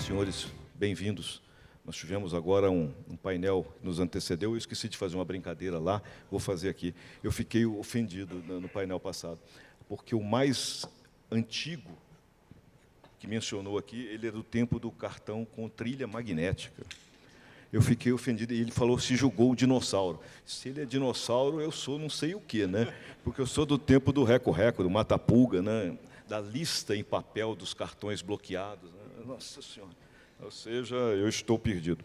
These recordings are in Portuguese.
senhores, bem-vindos. Nós tivemos agora um painel que nos antecedeu, eu esqueci de fazer uma brincadeira lá, vou fazer aqui. Eu fiquei ofendido no painel passado, porque o mais antigo que mencionou aqui, ele é do tempo do cartão com trilha magnética. Eu fiquei ofendido, e ele falou, se julgou o dinossauro. Se ele é dinossauro, eu sou não sei o quê, né? Porque eu sou do tempo do reco-reco, do mata-pulga, né? Da lista em papel dos cartões bloqueados. Né? Nossa Senhora! Ou seja, eu estou perdido.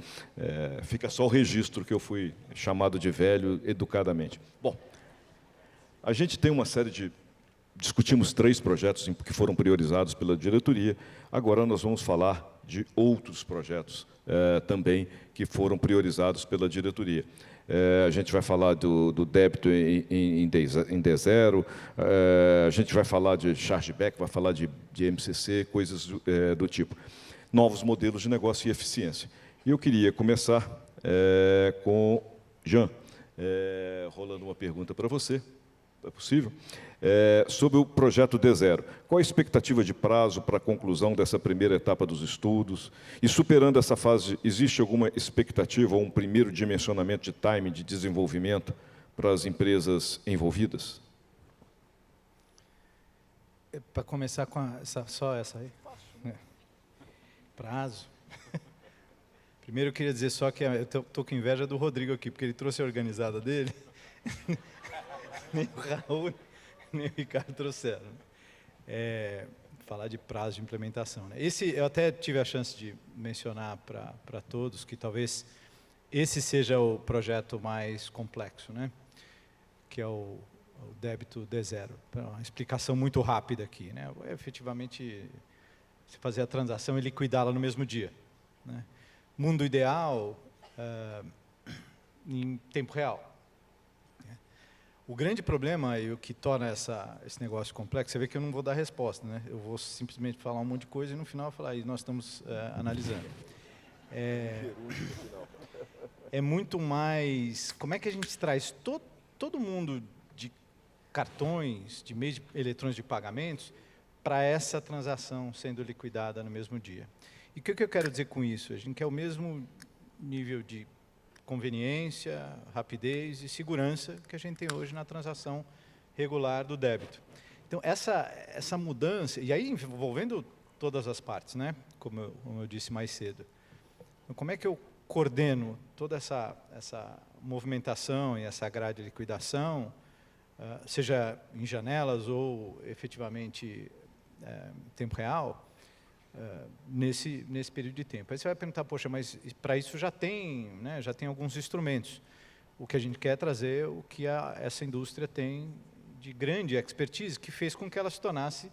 Fica só o registro que eu fui chamado de velho educadamente. Bom, a gente tem uma série de... Discutimos 3 projetos que foram priorizados pela diretoria. Agora nós vamos falar de outros projetos também que foram priorizados pela diretoria. A gente vai falar do débito em D0, a gente vai falar de chargeback, vai falar de MCC, coisas do tipo. Novos modelos de negócio e eficiência. E eu queria começar com Jean, rolando uma pergunta para você, é possível? Sobre o projeto D0. Qual a expectativa de prazo para a conclusão dessa primeira etapa dos estudos? E, superando essa fase, existe alguma expectativa ou um primeiro dimensionamento de timing de desenvolvimento para as empresas envolvidas? Para começar com só essa aí? Prazo. Primeiro eu queria dizer só que eu estou com inveja do Rodrigo aqui, porque ele trouxe a organizada dele. Nem o Raul, nem o Ricardo trouxeram. Falar de prazo de implementação. Né? Eu até tive a chance de mencionar para todos que talvez esse seja o projeto mais complexo, né? Que é o débito D0. Uma explicação muito rápida aqui. Né? Efetivamente, se fazer a transação e liquidá-la no mesmo dia. Né? Mundo ideal, em tempo real. O grande problema e o que torna esse negócio complexo, você vê que eu não vou dar resposta, né? Eu vou simplesmente falar um monte de coisa e no final falar, e nós estamos analisando. É muito mais... Como é que a gente traz todo mundo de cartões, de meios eletrônicos de pagamentos, para essa transação sendo liquidada no mesmo dia? E o que eu quero dizer com isso? A gente quer o mesmo nível de conveniência, rapidez e segurança que a gente tem hoje na transação regular do débito. Então, essa mudança, e aí envolvendo todas as partes, né? Como eu disse mais cedo. Então, como é que eu coordeno toda essa movimentação e essa grade de liquidação, seja em janelas ou efetivamente em tempo real, nesse período de tempo. Aí você vai perguntar, poxa, mas para isso já tem alguns instrumentos. O que a gente quer é trazer o que essa indústria tem de grande expertise, que fez com que ela se tornasse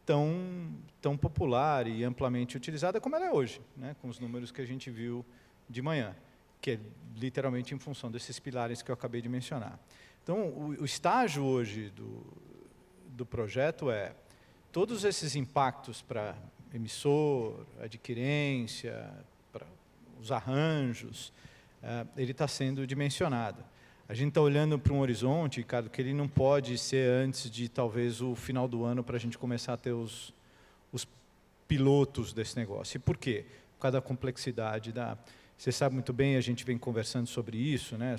tão popular e amplamente utilizada como ela é hoje, né? Com os números que a gente viu de manhã, que é literalmente em função desses pilares que eu acabei de mencionar. Então, o estágio hoje do projeto é todos esses impactos para emissor, adquirência, para os arranjos, ele está sendo dimensionado. A gente está olhando para um horizonte, Ricardo, que ele não pode ser antes de, talvez, o final do ano para a gente começar a ter os pilotos desse negócio. E por quê? Por causa da complexidade Você sabe muito bem, a gente vem conversando sobre isso, né?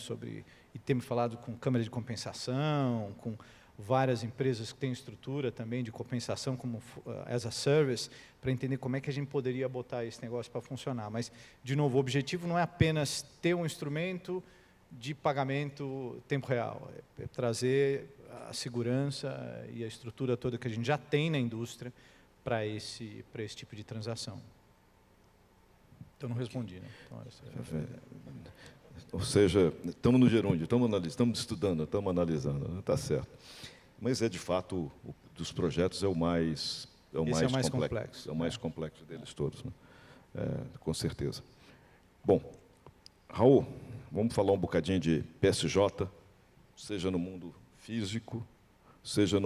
E temos falado com câmara de compensação, com várias empresas que têm estrutura também de compensação como as a service, para entender como é que a gente poderia botar esse negócio para funcionar. Mas, de novo, o objetivo não é apenas ter um instrumento de pagamento tempo real, é trazer a segurança e a estrutura toda que a gente já tem na indústria para esse tipo de transação. Então, não respondi, né? Então, Ou seja, estamos no gerúndio, estamos estudando, estamos analisando, está certo. Mas de fato, dos projetos é o mais complexo. É o mais complexo deles todos, né? Com certeza. Bom, Raul, vamos falar um bocadinho de PSJ, seja no mundo físico, seja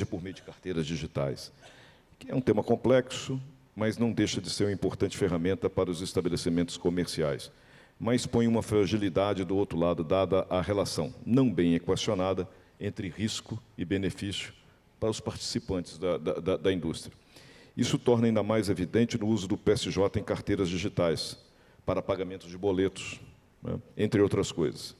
por meio de carteiras digitais, que é um tema complexo, mas não deixa de ser uma importante ferramenta para os estabelecimentos comerciais. Mas põe uma fragilidade do outro lado, dada a relação não bem equacionada entre risco e benefício para os participantes da indústria. Isso torna ainda mais evidente no uso do PSJ em carteiras digitais, para pagamentos de boletos, né, entre outras coisas.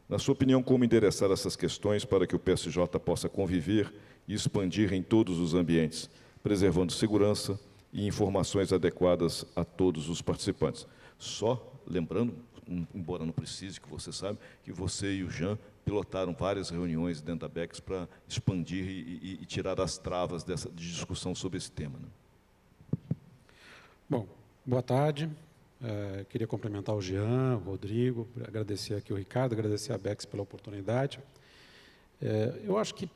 Na sua opinião, como endereçar essas questões para que o PSJ possa conviver e expandir em todos os ambientes, preservando segurança e informações adequadas a todos os participantes? Só lembrando, embora não precise, que você sabe, que você e o Jean pilotaram várias reuniões dentro da BEX para expandir e tirar as travas de discussão sobre esse tema, né? Bom, boa tarde. Queria cumprimentar o Jean, o Rodrigo, agradecer aqui o Ricardo, agradecer a BEX pela oportunidade. Eu acho que,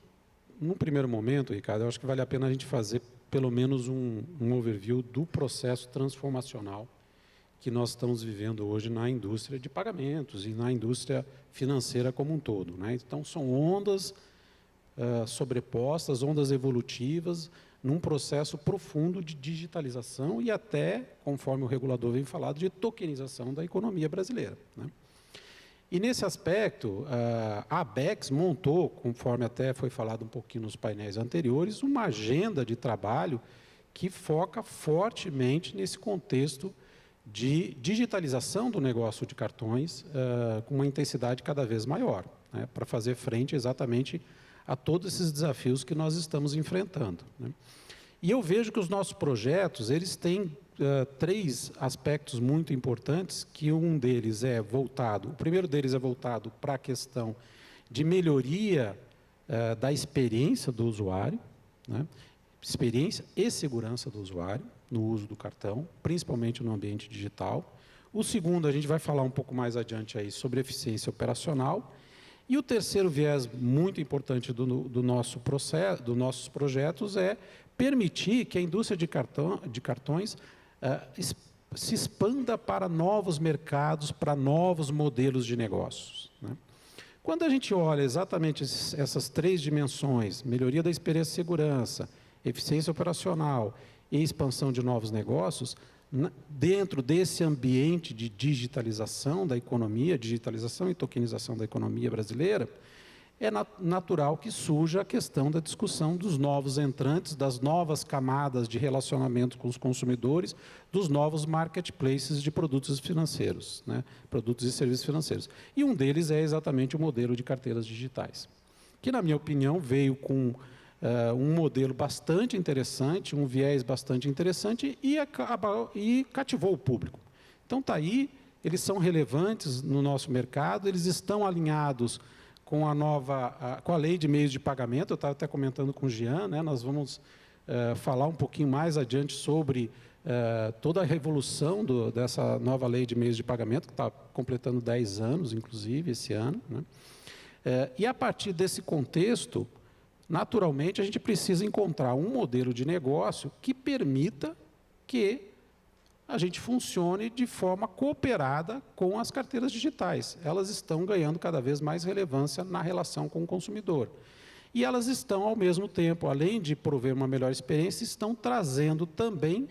num primeiro momento, Ricardo, eu acho que vale a pena a gente fazer pelo menos um overview do processo transformacional que nós estamos vivendo hoje na indústria de pagamentos e na indústria financeira como um todo, né? Então, são ondas sobrepostas, ondas evolutivas, num processo profundo de digitalização e até, conforme o regulador vem falado, de tokenização da economia brasileira, né? E, nesse aspecto, a ABEX montou, conforme até foi falado um pouquinho nos painéis anteriores, uma agenda de trabalho que foca fortemente nesse contexto de digitalização do negócio de cartões com uma intensidade cada vez maior, né, para fazer frente exatamente a todos esses desafios que nós estamos enfrentando, né? E eu vejo que os nossos projetos, eles têm três aspectos muito importantes, que um deles é voltado, o primeiro deles é voltado para a questão de melhoria da experiência do usuário, né, experiência e segurança do usuário no uso do cartão, principalmente no ambiente digital. O segundo, a gente vai falar um pouco mais adiante aí sobre eficiência operacional. E o terceiro viés muito importante do nosso processo, dos nossos projetos, é permitir que a indústria de cartões se expanda para novos mercados, para novos modelos de negócios, né? Quando a gente olha exatamente essas três dimensões, melhoria da experiência e segurança, eficiência operacional e expansão de novos negócios, dentro desse ambiente de digitalização da economia, digitalização e tokenização da economia brasileira, é natural que surja a questão da discussão dos novos entrantes, das novas camadas de relacionamento com os consumidores, dos novos marketplaces de produtos financeiros, né, produtos e serviços financeiros. E um deles é exatamente o modelo de carteiras digitais, que, na minha opinião, veio com um modelo bastante interessante, um viés bastante interessante e cativou o público. Então, está aí, eles são relevantes no nosso mercado, eles estão alinhados com a lei de meios de pagamento. Eu estava até comentando com o Jean, né, nós vamos falar um pouquinho mais adiante sobre toda a revolução dessa nova lei de meios de pagamento, que está completando 10 anos, inclusive, esse ano, né? E, a partir desse contexto, naturalmente, a gente precisa encontrar um modelo de negócio que permita que a gente funcione de forma cooperada com as carteiras digitais. Elas estão ganhando cada vez mais relevância na relação com o consumidor. E elas estão, ao mesmo tempo, além de prover uma melhor experiência, estão trazendo também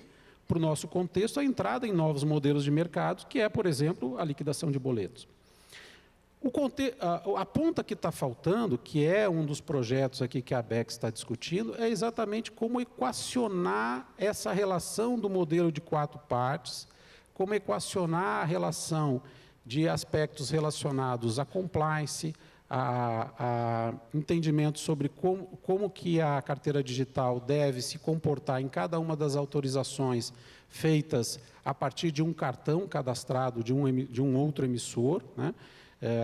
para o nosso contexto a entrada em novos modelos de mercado, que é, por exemplo, a liquidação de boletos. A ponta que está faltando, que é um dos projetos aqui que a ABEX está discutindo, é exatamente como equacionar essa relação do modelo de 4 partes, como equacionar a relação de aspectos relacionados a compliance, a entendimento sobre como que a carteira digital deve se comportar em cada uma das autorizações feitas a partir de um cartão cadastrado de um outro emissor, né?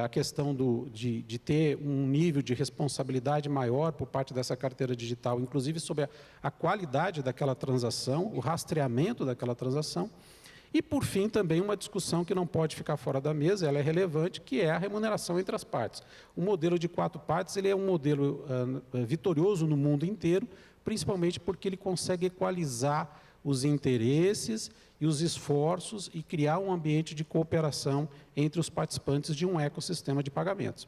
A questão de ter um nível de responsabilidade maior por parte dessa carteira digital, inclusive sobre a qualidade daquela transação, o rastreamento daquela transação. E, por fim, também uma discussão que não pode ficar fora da mesa, ela é relevante, que é a remuneração entre as partes. O modelo de 4 partes, ele é um modelo vitorioso no mundo inteiro, principalmente porque ele consegue equalizar os interesses e os esforços e criar um ambiente de cooperação entre os participantes de um ecossistema de pagamentos.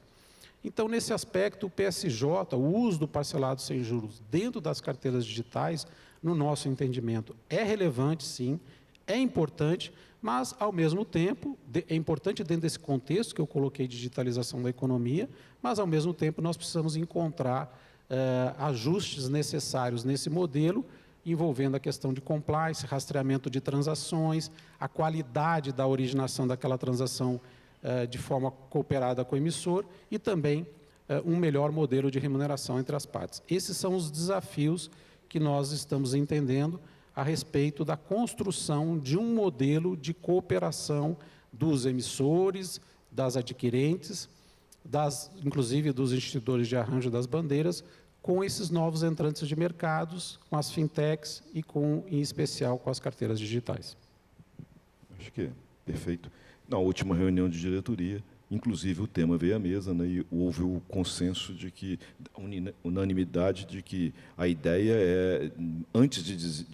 Então, nesse aspecto, o PSJ, o uso do parcelado sem juros dentro das carteiras digitais, no nosso entendimento, é relevante, sim, é importante, mas, ao mesmo tempo, é importante dentro desse contexto que eu coloquei de digitalização da economia, mas, ao mesmo tempo, nós precisamos encontrar ajustes necessários nesse modelo envolvendo a questão de compliance, rastreamento de transações, a qualidade da originação daquela transação de forma cooperada com o emissor e também um melhor modelo de remuneração entre as partes. Esses são os desafios que nós estamos entendendo a respeito da construção de um modelo de cooperação dos emissores, das adquirentes, inclusive dos instituidores de arranjo das bandeiras, com esses novos entrantes de mercados, com as fintechs e, em especial, com as carteiras digitais. Acho que é perfeito. Na última reunião de diretoria, inclusive o tema veio à mesa, né, e houve o consenso de que, unanimidade de que a ideia é, antes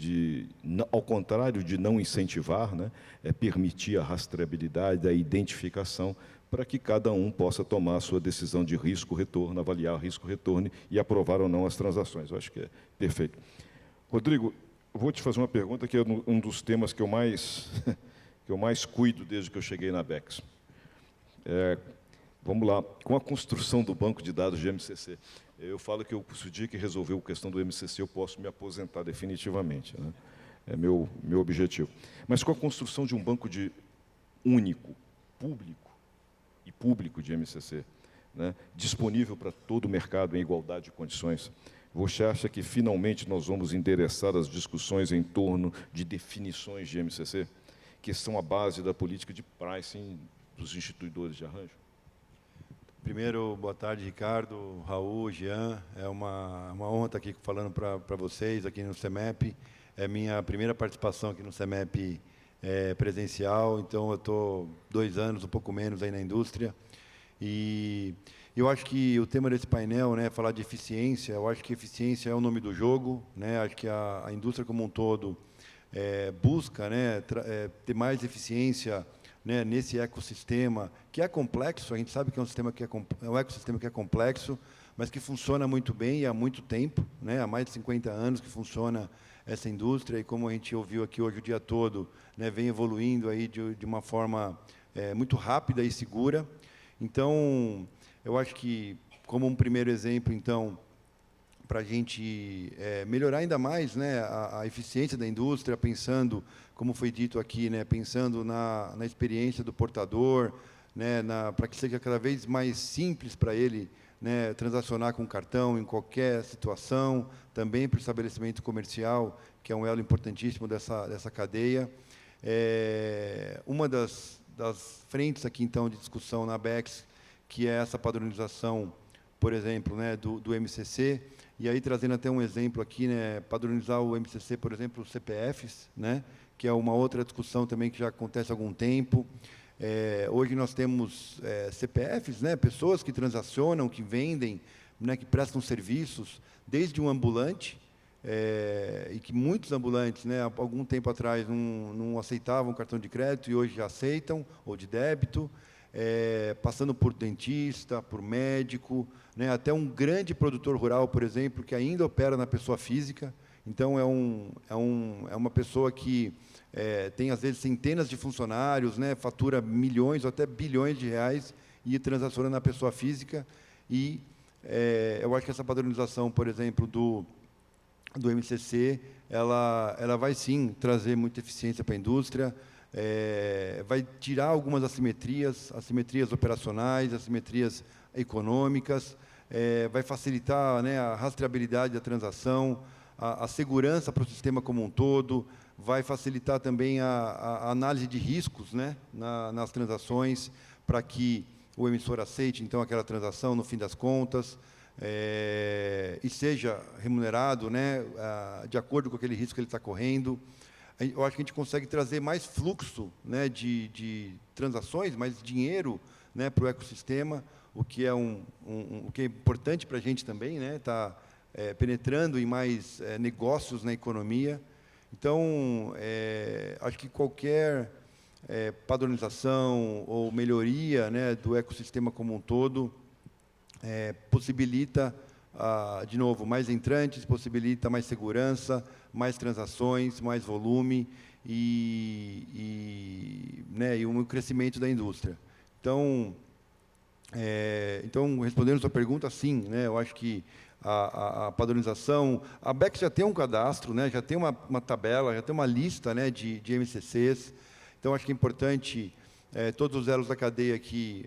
ao contrário de não incentivar, né, é permitir a rastreabilidade, a identificação, para que cada um possa tomar a sua decisão de risco-retorno, avaliar o risco-retorno e aprovar ou não as transações. Eu acho que é perfeito. Rodrigo, eu vou te fazer uma pergunta que é um dos temas que eu mais, que eu mais cuido desde que eu cheguei na Abex. Vamos lá, com a construção do banco de dados de MCC, eu falo que se o dia que resolver a questão do MCC, eu posso me aposentar definitivamente, né? É meu objetivo. Mas com a construção de um banco único, público de MCC, né, disponível para todo o mercado em igualdade de condições, você acha que finalmente nós vamos endereçar as discussões em torno de definições de MCC, que são a base da política de pricing dos instituidores de arranjo? Primeiro, boa tarde, Ricardo, Raul, Jean. É uma honra estar aqui falando para vocês aqui no CEMEP. É minha primeira participação aqui no CEMEP presencial, então eu estou 2 anos, um pouco menos, aí na indústria. E eu acho que o tema desse painel, né, falar de eficiência, eu acho que eficiência é o nome do jogo, né, acho que a indústria como um todo busca, né, ter mais eficiência, né, nesse ecossistema, que é complexo, a gente sabe que é um ecossistema que é complexo, mas que funciona muito bem e há muito tempo, né, há mais de 50 anos que funciona essa indústria, e como a gente ouviu aqui hoje o dia todo, né, vem evoluindo aí de uma forma muito rápida e segura. Então, eu acho que, como um primeiro exemplo, então, para a gente melhorar ainda mais, né, a eficiência da indústria, pensando, como foi dito aqui, né, pensando na experiência do portador, né, para que seja cada vez mais simples para ele, né, transacionar com cartão em qualquer situação, também para o estabelecimento comercial, que é um elo importantíssimo dessa cadeia. Uma das frentes aqui, então, de discussão na Abex, que é essa padronização, por exemplo, né, do MCC, e aí trazendo até um exemplo aqui, né, padronizar o MCC, por exemplo, os CPFs, né, que é uma outra discussão também que já acontece há algum tempo. Hoje nós temos CPFs, né, pessoas que transacionam, que vendem, né, que prestam serviços, desde um ambulante, e que muitos ambulantes, né, há algum tempo atrás, não aceitavam cartão de crédito e hoje já aceitam, ou de débito, passando por dentista, por médico, né, até um grande produtor rural, por exemplo, que ainda opera na pessoa física. Então, é uma pessoa que tem, às vezes, centenas de funcionários, né, fatura milhões ou até bilhões de reais e transaciona na pessoa física. E eu acho que essa padronização, por exemplo, do MCC, ela vai, sim, trazer muita eficiência para a indústria, vai tirar algumas assimetrias operacionais, assimetrias econômicas, vai facilitar, né, a rastreabilidade da transação, a segurança para o sistema como um todo, vai facilitar também a análise de riscos, né, nas transações, para que o emissor aceite, então, aquela transação, no fim das contas, e seja remunerado, né, de acordo com aquele risco que ele está correndo. Eu acho que a gente consegue trazer mais fluxo, né, de transações, mais dinheiro, né, para o ecossistema, o que é o que é importante para a gente também, né, tá penetrando em mais negócios na economia. Então, acho que qualquer padronização ou melhoria, né, do ecossistema como um todo possibilita, de novo, mais entrantes, possibilita mais segurança, mais transações, mais volume e um crescimento da indústria. Então, respondendo a sua pergunta, sim, né, eu acho que a padronização. A BEX já tem um cadastro, né, já tem uma tabela, já tem uma lista, né, de MCCs. Então, acho que é importante todos os elos da cadeia aqui,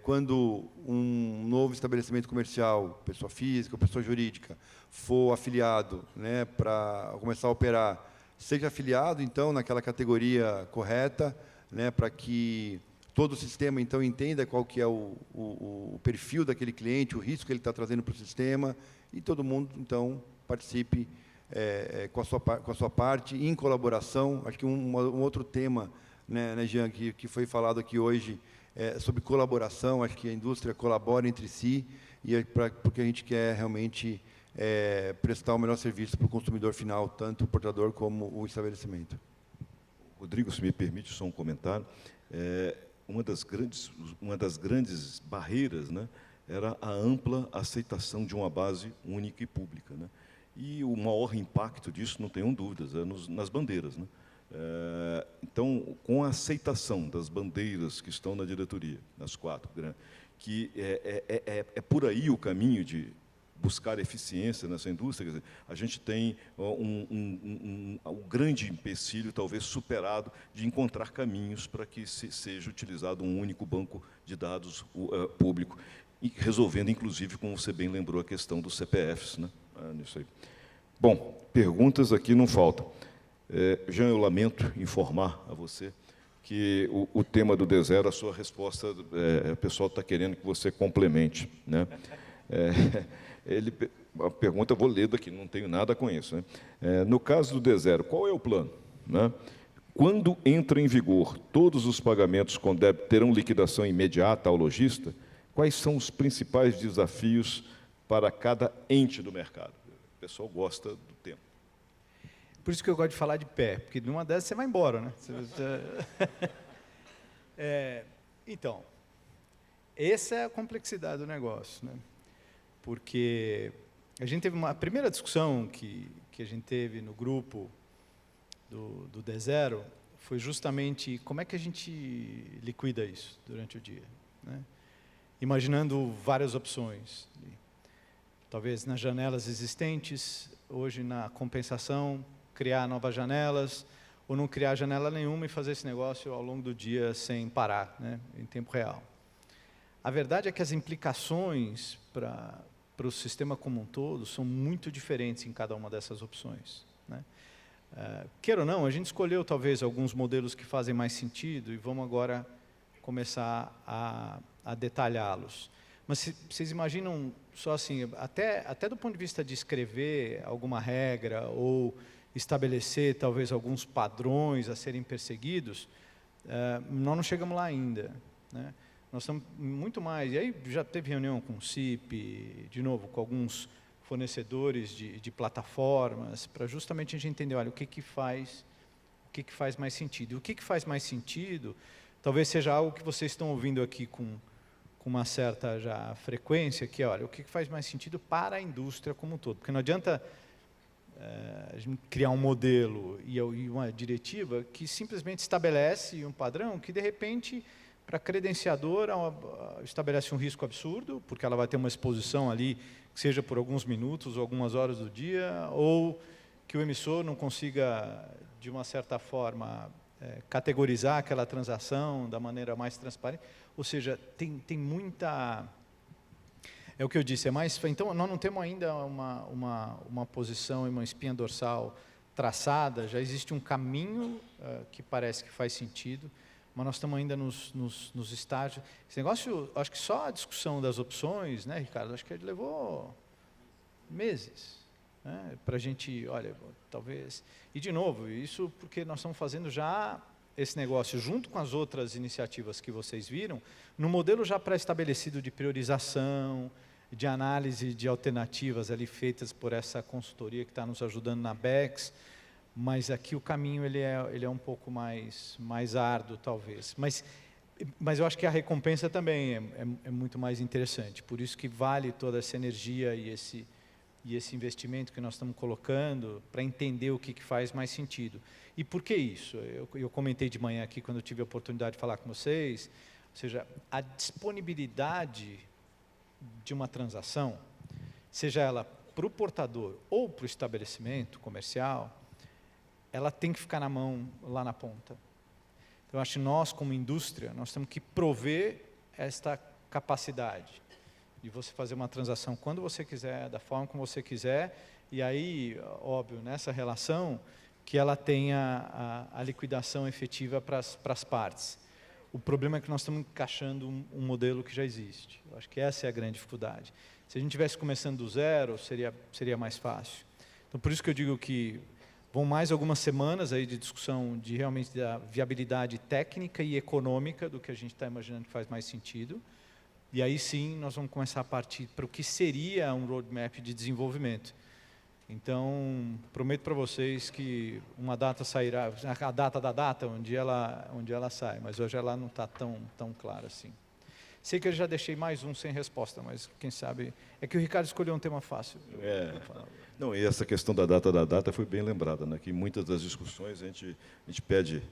quando um novo estabelecimento comercial, pessoa física ou pessoa jurídica, for afiliado, né, para começar a operar, seja afiliado, então, naquela categoria correta, né, para que todo o sistema, então, entenda qual que é o perfil daquele cliente, o risco que ele está trazendo para o sistema, e todo mundo, então, participe com a sua parte, em colaboração. Acho que um outro tema, né, Jean, que foi falado aqui hoje, sobre colaboração. Acho que a indústria colabora entre si, e porque a gente quer realmente prestar o melhor serviço para o consumidor final, tanto o portador como o estabelecimento. Rodrigo, se me permite só um comentário, uma das grandes barreiras, né, era a ampla aceitação de uma base única e pública, né? E o maior impacto disso, não tenham dúvidas, nas bandeiras, né? Então, com a aceitação das bandeiras que estão na diretoria, nas 4, que é por aí o caminho de buscar eficiência nessa indústria, quer dizer, a gente tem um grande empecilho, talvez superado, de encontrar caminhos para que seja utilizado um único banco de dados público, e resolvendo, inclusive, como você bem lembrou, a questão dos CPFs, né? Nisso aí. Bom, perguntas aqui não faltam. Jean, eu lamento informar a você que o tema do D0, a sua resposta, o pessoal está querendo que você complemente, né? A pergunta eu vou ler daqui, não tenho nada com isso, né? No caso do D0, qual é o plano, né? Quando entra em vigor todos os pagamentos com débito terão liquidação imediata ao lojista? Quais são os principais desafios para cada ente do mercado? O pessoal gosta do tema. Por isso que eu gosto de falar de pé, porque numa dessas você vai embora, né? Então, essa é a complexidade do negócio, né? Porque a gente teve a primeira discussão que a gente teve no grupo do D0 foi justamente como é que a gente liquida isso durante o dia, né? Imaginando várias opções, talvez nas janelas existentes, hoje na compensação, criar novas janelas, ou não criar janela nenhuma e fazer esse negócio ao longo do dia sem parar, né, em tempo real. A verdade é que as implicações para o sistema como um todo são muito diferentes em cada uma dessas opções, né? Queira ou não, a gente escolheu talvez alguns modelos que fazem mais sentido e vamos agora começar a detalhá-los. Mas vocês imaginam só assim, até do ponto de vista de escrever alguma regra ou estabelecer talvez alguns padrões a serem perseguidos, nós não chegamos lá ainda, né? Nós estamos muito mais, e aí já teve reunião com o CIP, de novo, com alguns fornecedores de plataformas, para justamente a gente entender, olha, o que faz mais sentido. E o que faz mais sentido, talvez seja algo que vocês estão ouvindo aqui com uma certa já frequência, que é, olha, o que faz mais sentido para a indústria como um todo. Porque não adianta a gente criar um modelo e uma diretiva que simplesmente estabelece um padrão que, de repente, para a credenciadora estabelece um risco absurdo, porque ela vai ter uma exposição ali, que seja por alguns minutos ou algumas horas do dia, ou que o emissor não consiga, de uma certa forma, categorizar aquela transação da maneira mais transparente. Ou seja, tem muita... É o que eu disse, então nós não temos ainda uma posição e uma espinha dorsal traçada, já existe um caminho que parece que faz sentido, mas nós estamos ainda nos estágios. Esse negócio, acho que só a discussão das opções, né, Ricardo, acho que ele levou meses, né, para a gente, olha, talvez... E, de novo, isso porque nós estamos fazendo já esse negócio, junto com as outras iniciativas que vocês viram, no modelo já pré-estabelecido de priorização, de análise de alternativas ali feitas por essa consultoria que está nos ajudando na BEX, mas aqui o caminho ele é um pouco mais árduo, talvez. Mas eu acho que a recompensa também é muito mais interessante, por isso que vale toda essa energia e esse investimento que nós estamos colocando para entender o que faz mais sentido. E por que isso? Eu comentei de manhã aqui, quando eu tive a oportunidade de falar com vocês, ou seja, a disponibilidade de uma transação, seja ela para o portador ou para o estabelecimento comercial, ela tem que ficar na mão, lá na ponta. Então, eu acho que nós, como indústria, nós temos que prover esta capacidade de você fazer uma transação quando você quiser, da forma como você quiser, e aí, óbvio, nessa relação, que ela tenha a liquidação efetiva para as partes. O problema é que nós estamos encaixando um modelo que já existe. Eu acho que essa é a grande dificuldade. Se a gente estivesse começando do zero, seria mais fácil. Então, por isso que eu digo que vão mais algumas semanas aí de discussão de realmente da viabilidade técnica e econômica do que a gente está imaginando que faz mais sentido. E aí sim nós vamos começar a partir para o que seria um roadmap de desenvolvimento. Então, prometo para vocês que uma data sairá, a data da data, onde ela sai, mas hoje ela não está tão clara assim. Sei que eu já deixei mais um sem resposta, mas quem sabe... É que o Ricardo escolheu um tema fácil. Não, e essa questão da data foi bem lembrada, né? Que em muitas das discussões a gente pede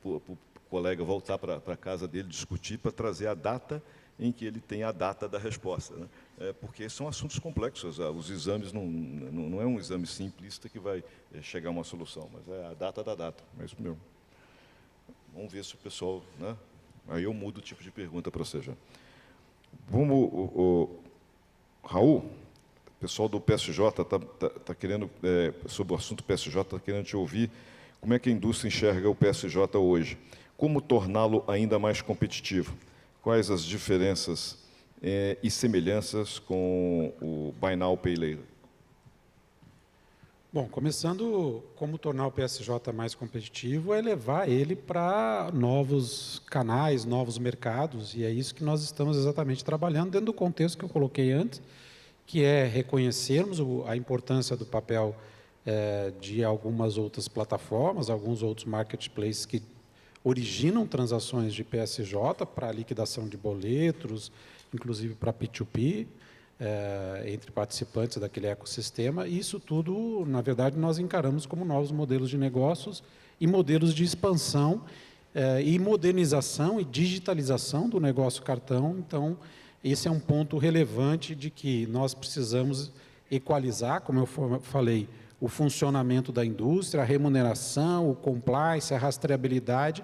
para o colega voltar para a casa dele, discutir, para trazer a data em que ele tem a data da resposta, né? Porque são assuntos complexos. Os exames não é um exame simplista que vai chegar a uma solução, mas é a data da data, é isso mesmo. Vamos ver se o pessoal... Né? Aí eu mudo o tipo de pergunta para você já. Vamos, Raul, o pessoal do PSJ está querendo, sobre o assunto PSJ, está querendo te ouvir. Como é que a indústria enxerga o PSJ hoje? Como torná-lo ainda mais competitivo? Quais as diferenças e semelhanças com o Buy Now, Pay Later? Bom, começando, como tornar o PSJ mais competitivo é levar ele para novos canais, novos mercados, e é isso que nós estamos exatamente trabalhando dentro do contexto que eu coloquei antes, que é reconhecermos a importância do papel de algumas outras plataformas, alguns outros marketplaces que originam transações de PSJ para liquidação de boletos, inclusive para P2P, entre participantes daquele ecossistema. E isso tudo, na verdade, nós encaramos como novos modelos de negócios e modelos de expansão e modernização e digitalização do negócio cartão. Então, esse é um ponto relevante de que nós precisamos equalizar, como eu falei, o funcionamento da indústria, a remuneração, o compliance, a rastreabilidade,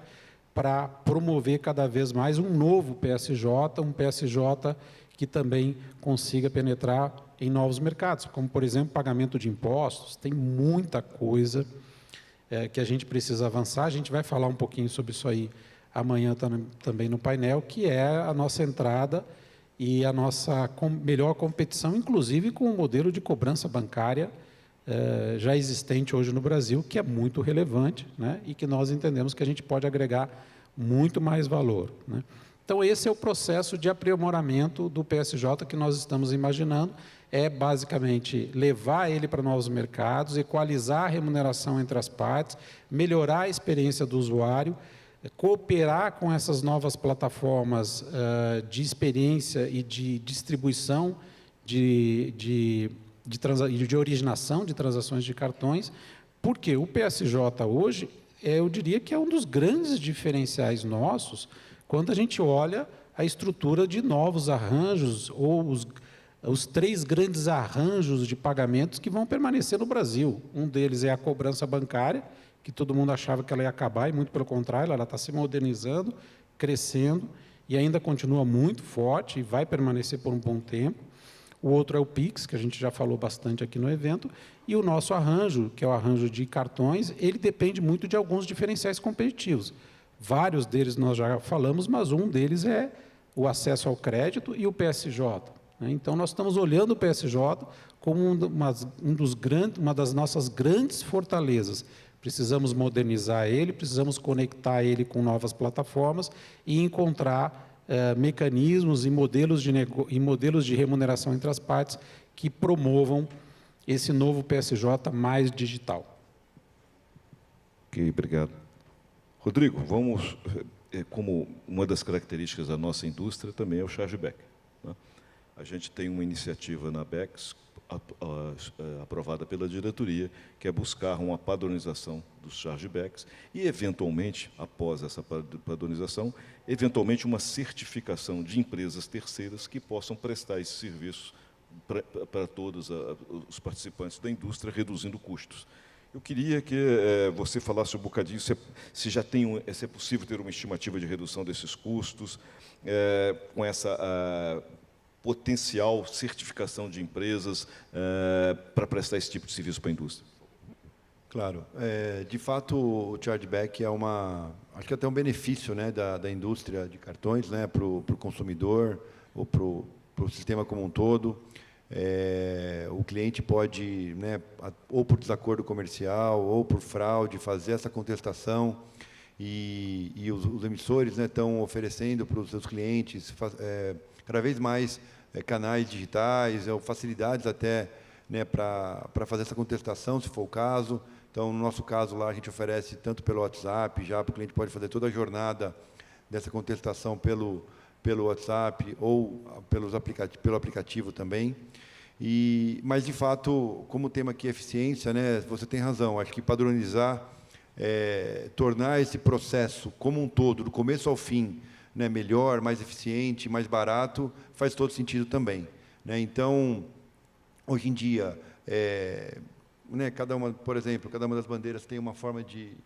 para promover cada vez mais um novo PSJ, um PSJ que também consiga penetrar em novos mercados, como, por exemplo, pagamento de impostos. Tem muita coisa que a gente precisa avançar. A gente vai falar um pouquinho sobre isso aí amanhã também no painel, que é a nossa entrada e a nossa melhor competição, inclusive com o modelo de cobrança bancária já existente hoje no Brasil, que é muito relevante, né, e que nós entendemos que a gente pode agregar muito mais valor, né. Então, esse é o processo de aprimoramento do PSJ que nós estamos imaginando, é basicamente levar ele para novos mercados, equalizar a remuneração entre as partes, melhorar a experiência do usuário, cooperar com essas novas plataformas de experiência e de distribuição de originação de transações de cartões, porque o PSJ hoje, eu diria que é um dos grandes diferenciais nossos, quando a gente olha a estrutura de novos arranjos, ou os 3 grandes arranjos de pagamentos que vão permanecer no Brasil. Um deles é a cobrança bancária, que todo mundo achava que ela ia acabar, e muito pelo contrário, ela está se modernizando, crescendo, e ainda continua muito forte, e vai permanecer por um bom tempo. O outro é o Pix, que a gente já falou bastante aqui no evento, e o nosso arranjo, que é o arranjo de cartões, ele depende muito de alguns diferenciais competitivos. Vários deles nós já falamos, mas um deles é o acesso ao crédito e o PSJ. Né? Então, nós estamos olhando o PSJ como uma das nossas grandes fortalezas. Precisamos modernizar ele, precisamos conectar ele com novas plataformas e encontrar mecanismos e modelos de remuneração entre as partes que promovam esse novo PSJ mais digital. Ok, obrigado. Rodrigo, vamos, como uma das características da nossa indústria também é o chargeback, né? A gente tem uma iniciativa na BEX, aprovada pela diretoria, que é buscar uma padronização dos chargebacks e, eventualmente, após essa padronização, eventualmente uma certificação de empresas terceiras que possam prestar esse serviço para todos os participantes da indústria, reduzindo custos. Eu queria que você falasse um bocadinho se já tem, se é possível ter uma estimativa de redução desses custos, com essa potencial certificação de empresas para prestar esse tipo de serviço para a indústria. Claro. De fato, o chargeback acho que até um benefício, né, da indústria de cartões, né, para o consumidor ou para o sistema como um todo. O cliente pode, né, ou por desacordo comercial ou por fraude, fazer essa contestação e os emissores, né, estão oferecendo para os seus clientes cada vez mais canais digitais, ou facilidades até, né, para fazer essa contestação, se for o caso. Então, no nosso caso lá, a gente oferece tanto pelo WhatsApp, já o cliente pode fazer toda a jornada dessa contestação pelo WhatsApp ou pelo aplicativo também. Mas, de fato, como o tema aqui é eficiência, né, você tem razão. Acho que padronizar, tornar esse processo como um todo, do começo ao fim, né, melhor, mais eficiente, mais barato, faz todo sentido também, né? Então, hoje em dia, né, por exemplo, cada uma das bandeiras tem uma forma de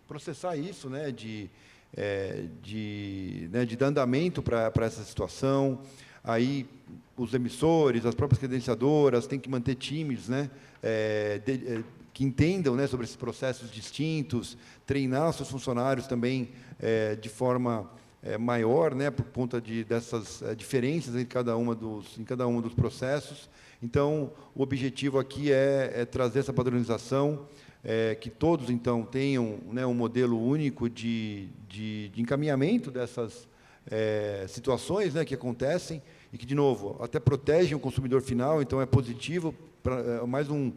processar isso, né, de dar andamento para essa situação. Aí os emissores, as próprias credenciadoras têm que manter times, né, que entendam, né, sobre esses processos distintos, treinar os seus funcionários também de forma maior, né, por conta dessas diferenças em cada um dos processos. Então, o objetivo aqui é trazer essa padronização, que todos, então, tenham, né, um modelo único de encaminhamento dessas situações, né, que acontecem e que, de novo, até protegem o consumidor final, então é positivo, mais um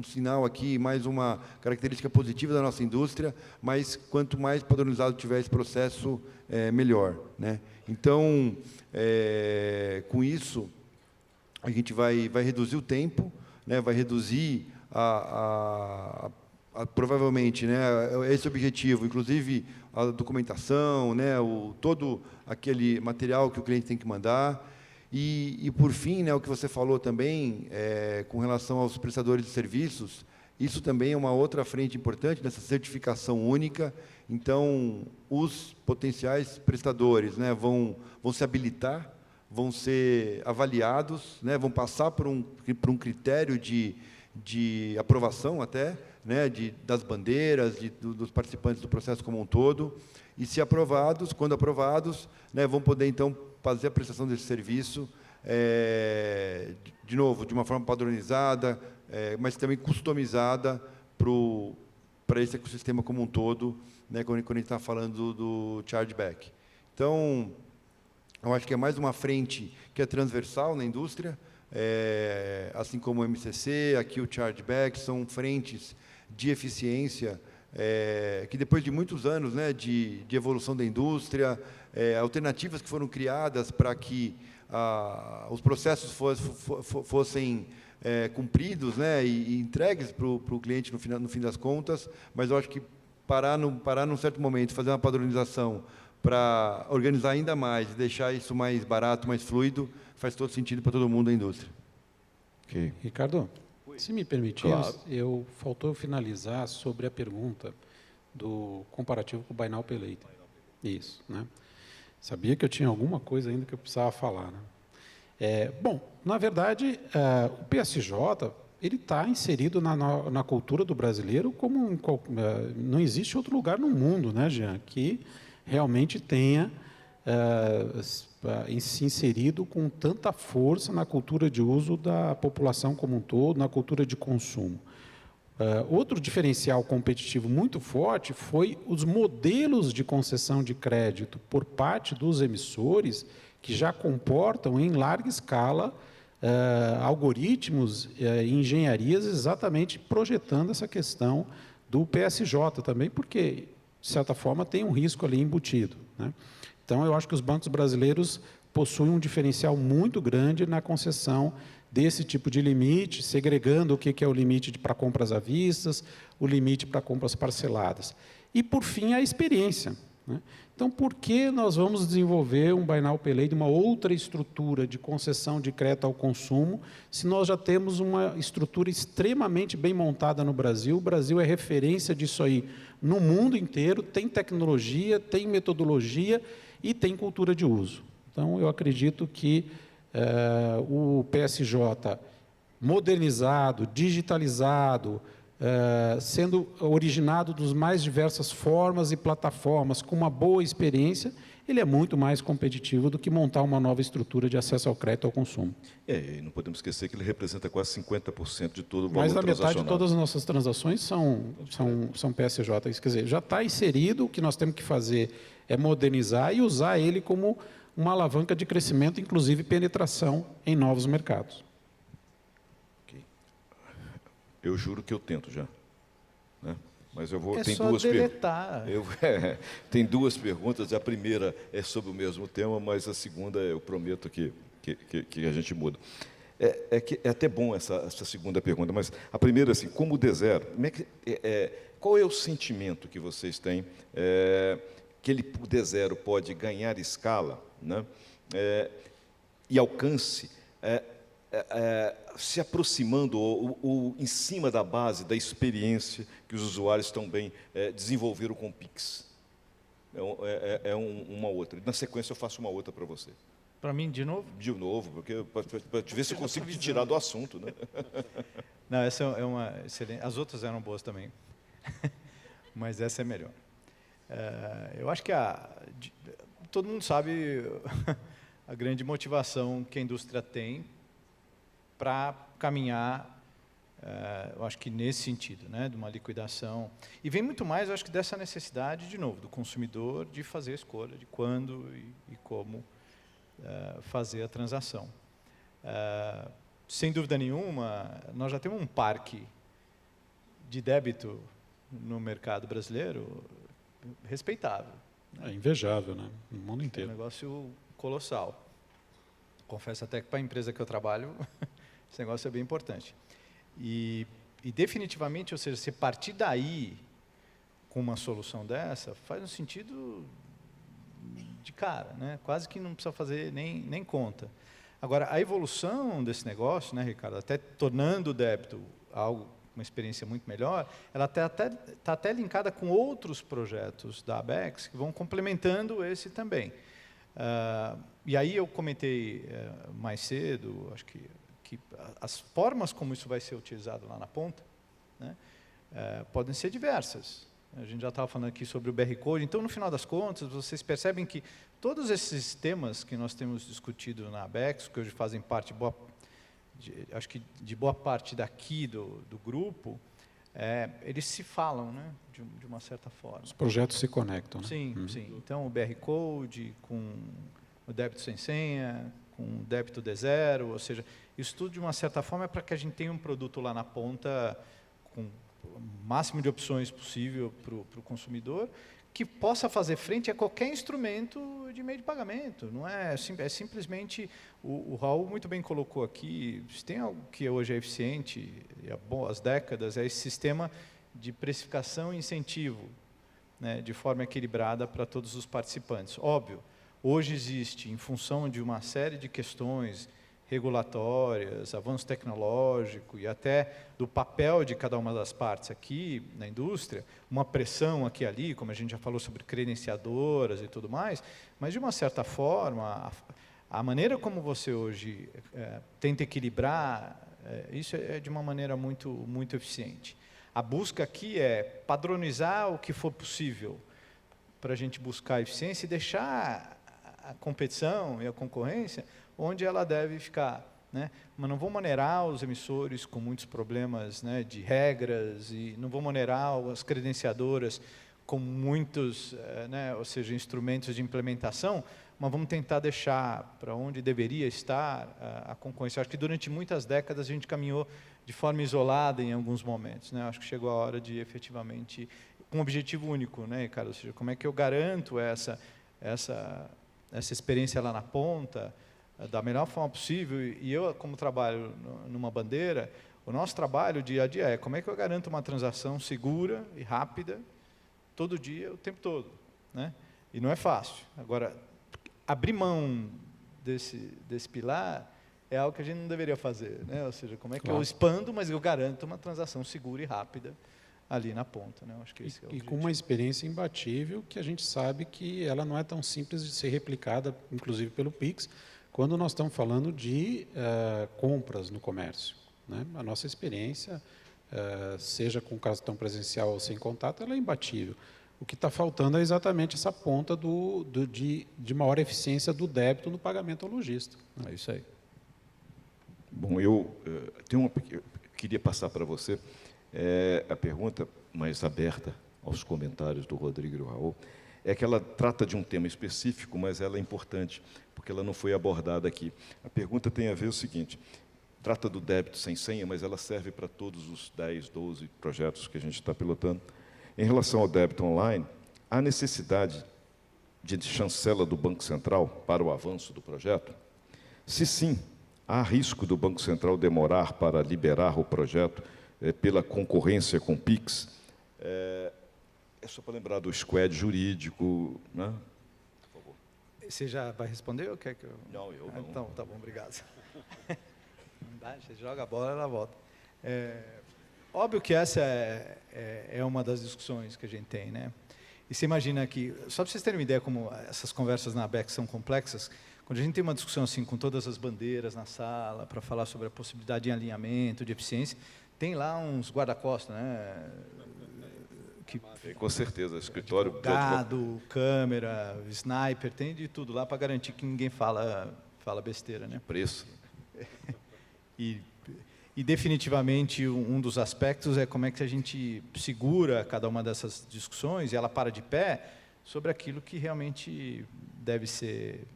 sinal aqui, mais uma característica positiva da nossa indústria, mas quanto mais padronizado tiver esse processo, melhor, né? Então, com isso, a gente vai reduzir o tempo, né, vai reduzir provavelmente, né, esse objetivo, inclusive a documentação, né, todo aquele material que o cliente tem que mandar. E por fim, né, o que você falou também, com relação aos prestadores de serviços, isso também é uma outra frente importante dessa certificação única. Então, os potenciais prestadores, né, vão se habilitar, vão ser avaliados, né, vão passar por um critério de aprovação até, né, das bandeiras, dos participantes do processo como um todo, e se aprovados, quando aprovados, né, vão poder então fazer a prestação desse serviço, de novo, de uma forma padronizada, mas também customizada para esse ecossistema como um todo, né, quando a gente está falando do chargeback. Então, eu acho que é mais uma frente que é transversal na indústria, assim como o MCC, aqui o chargeback, são frentes de eficiência, que depois de muitos anos, né, de evolução da indústria, alternativas que foram criadas para que os processos fossem cumpridos, né, e entregues para o cliente no fim das contas, mas eu acho que parar num certo momento, fazer uma padronização para organizar ainda mais e deixar isso mais barato, mais fluido, faz todo sentido para todo mundo da indústria. Okay. Ricardo, se me permitir, Claro. faltou eu finalizar sobre a pergunta do comparativo com o Buy Now, Pay Later. Isso, né? Sabia que eu tinha alguma coisa ainda que eu precisava falar, né? Bom, na verdade, o PSJ ele está inserido na cultura do brasileiro como não existe outro lugar no mundo, né, Jean, que realmente tenha se inserido com tanta força na cultura de uso da população como um todo, na cultura de consumo. Outro diferencial competitivo muito forte foi os modelos de concessão de crédito por parte dos emissores, que já comportam em larga escala algoritmos e engenharias exatamente projetando essa questão do PSJ também, porque, de certa forma, tem um risco ali embutido, né? Então, eu acho que os bancos brasileiros possuem um diferencial muito grande na concessão desse tipo de limite, segregando o que é o limite para compras à vista, o limite para compras parceladas. E, por fim, a experiência. né? Então, por que nós vamos desenvolver um Buy Now Pay Later, uma outra estrutura de concessão de crédito ao consumo, se nós já temos uma estrutura extremamente bem montada no Brasil? O Brasil é referência disso aí no mundo inteiro, tem tecnologia, tem metodologia e tem cultura de uso. Então, eu acredito que o PSJ modernizado, digitalizado, sendo originado das mais diversas formas e plataformas, com uma boa experiência, ele é muito mais competitivo do que montar uma nova estrutura de acesso ao crédito ao consumo. E não podemos esquecer que ele representa quase 50% de todo o valor Mais da metade de transacionado. todas as nossas transações são PSJ. Isso quer dizer, já está inserido, o que nós temos que fazer é modernizar e usar ele como uma alavanca de crescimento, inclusive penetração em novos mercados. Eu juro que eu tento já, né? Mas eu vou. É Tem só duas deletar. tem duas perguntas. A primeira é sobre o mesmo tema, mas a segunda eu prometo que a gente muda. É até bom essa segunda pergunta, mas a primeira assim, como o D0, qual é o sentimento que vocês têm que o D0 pode ganhar escala, né? E alcance? Se aproximando ou em cima da base da experiência que os usuários também desenvolveram com o Pix. Uma outra. Na sequência, eu faço uma outra para você. Para mim, de novo? De novo, porque para ver se eu consigo te tirar do assunto, né? Não, essa é uma excelente. As outras eram boas também, mas essa é melhor. Eu acho que todo mundo sabe a grande motivação que a indústria tem para caminhar, eu acho que nesse sentido, né, de uma liquidação. E vem muito mais, eu acho que dessa necessidade, de novo, do consumidor de fazer a escolha de quando e como fazer a transação. Sem dúvida nenhuma, nós já temos um parque de débito no mercado brasileiro respeitável. É invejável, né? No mundo É inteiro. um negócio colossal. Confesso até que para a empresa que eu trabalho, esse negócio é bem importante. E definitivamente, ou seja, se partir daí com uma solução dessa, faz um sentido de cara, né? Quase que não precisa fazer nem conta. Agora, a evolução desse negócio, né, Ricardo, até tornando o débito algo, uma experiência muito melhor, ela está até linkada com outros projetos da ABEX que vão complementando esse também. E aí eu comentei mais cedo, acho que as formas como isso vai ser utilizado lá na ponta, né, podem ser diversas. A gente já estava falando aqui sobre o BR Code, então, no final das contas, vocês percebem que todos esses temas que nós temos discutido na ABEX, que hoje fazem parte, acho que de boa parte daqui do grupo, eles se falam, né, de uma certa forma. Os projetos se conectam, né? Sim, sim. Então, o BR Code com o débito sem senha, com o débito D0, ou seja, isso tudo, de uma certa forma, é para que a gente tenha um produto lá na ponta com o máximo de opções possível para o consumidor, que possa fazer frente a qualquer instrumento de meio de pagamento. Não é simplesmente, o Raul muito bem colocou aqui, se tem algo que hoje é eficiente, e há boas décadas, é esse sistema de precificação e incentivo, né, de forma equilibrada para todos os participantes. Óbvio, hoje existe, em função de uma série de questões regulatórias, avanço tecnológico e até do papel de cada uma das partes aqui na indústria, uma pressão aqui e ali, como a gente já falou sobre credenciadoras e tudo mais, mas de uma certa forma, a maneira como você hoje tenta equilibrar, isso é de uma maneira muito eficiente. A busca aqui é padronizar o que for possível para a gente buscar a eficiência e deixar a competição e a concorrência onde ela deve ficar, né? Mas não vamos onerar os emissores com muitos problemas, né, de regras, e não vamos onerar as credenciadoras com muitos, né, ou seja, instrumentos de implementação, mas vamos tentar deixar para onde deveria estar a concorrência. Acho que durante muitas décadas a gente caminhou de forma isolada em alguns momentos, né? Acho que chegou a hora de efetivamente, com um objetivo único, né, Ricardo? Ou seja, como é que eu garanto essa experiência lá na ponta, da melhor forma possível, e eu, como trabalho numa bandeira, o nosso trabalho dia a dia é como é que eu garanto uma transação segura e rápida, todo dia, o tempo todo, né? E não é fácil. Agora, abrir mão desse pilar é algo que a gente não deveria fazer, né? Ou seja, como é que eu expando, mas eu garanto uma transação segura e rápida ali na ponta, né? Eu acho que esse é o E com objetivo. uma experiência imbatível, que a gente sabe que ela não é tão simples de ser replicada, inclusive pelo Pix, quando nós estamos falando de compras no comércio, né? A nossa experiência, seja com cartão presencial ou sem contato, ela é imbatível. O que está faltando é exatamente essa ponta de maior eficiência do débito no pagamento ao lojista. É isso aí. Bom, eu queria passar para você a pergunta mais aberta aos comentários do Rodrigo e do Raul. É que ela trata de um tema específico, mas ela é importante, porque ela não foi abordada aqui. A pergunta tem a ver o seguinte: trata do débito sem senha, mas ela serve para todos os 10, 12 projetos que a gente está pilotando. Em relação ao débito online, há necessidade de chancela do Banco Central para o avanço do projeto? Se sim, há risco do Banco Central demorar para liberar o projeto pela concorrência com o PIX? É só para lembrar do squad jurídico, né? Por favor. Você já vai responder ou quer que eu... Não, eu não. Então, tá bom, obrigado. Não dá, você joga a bola, ela volta. Óbvio que essa é uma das discussões que a gente tem, né? E você imagina que, só para vocês terem uma ideia como essas conversas na ABEC são complexas, quando a gente tem uma discussão assim com todas as bandeiras na sala para falar sobre a possibilidade de alinhamento, de eficiência, tem lá uns guarda-costas, né? Com certeza, escritório... Gado, câmera, sniper, tem de tudo lá para garantir que ninguém fala besteira, né? Preço. E definitivamente um dos aspectos é como é que a gente segura cada uma dessas discussões e ela para de pé sobre aquilo que realmente deve ser